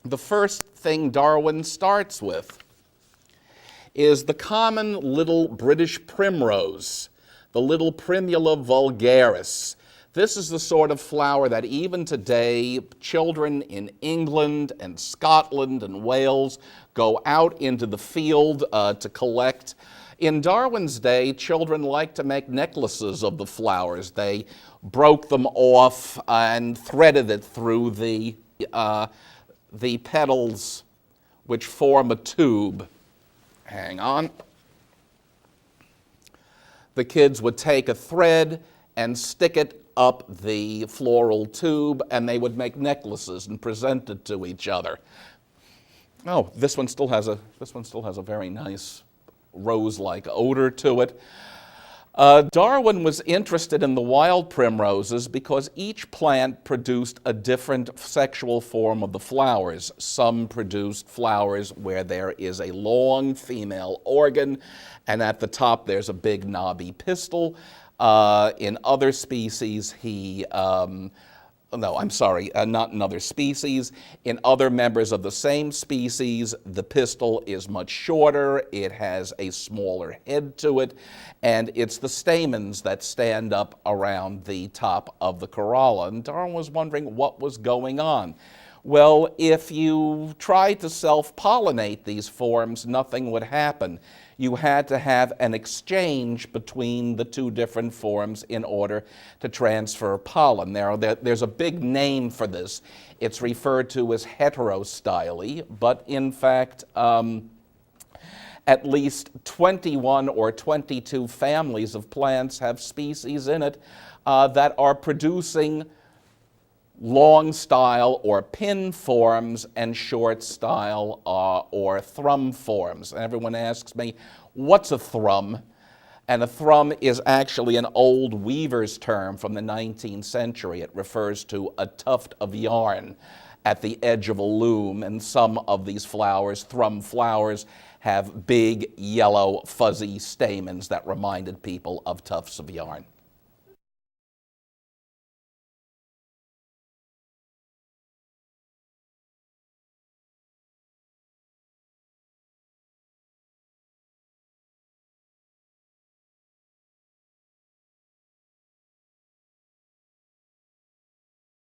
The first thing Darwin starts with is the common little British primrose, the little Primula vulgaris. This is the sort of flower that even today children in England and Scotland and Wales go out into the field to collect. In Darwin's day, children liked to make necklaces of the flowers. They broke them off and threaded it through the petals, which form a tube. Hang on. The kids would take a thread and stick it up the floral tube, and they would make necklaces and present it to each other. Oh, this one still has a very nice rose-like odor to it. Darwin was interested in the wild primroses because each plant produced a different sexual form of the flowers. Some produced flowers where there is a long female organ, and at the top there's a big knobby pistil. In other species, not in other species. In other members of the same species, the pistil is much shorter, it has a smaller head to it, and it's the stamens that stand up around the top of the corolla. And Darwin was wondering what was going on. Well, if you tried to self-pollinate these forms, nothing would happen. You had to have an exchange between the two different forms in order to transfer pollen. There's a big name for this. It's referred to as heterostyle, but in fact, at least 21 or 22 families of plants have species in it that are producing long style or pin forms and short style or thrum forms. And everyone asks me, what's a thrum? And a thrum is actually an old weaver's term from the 19th century. It refers to a tuft of yarn at the edge of a loom, and some of these flowers, thrum flowers, have big, yellow, fuzzy stamens that reminded people of tufts of yarn.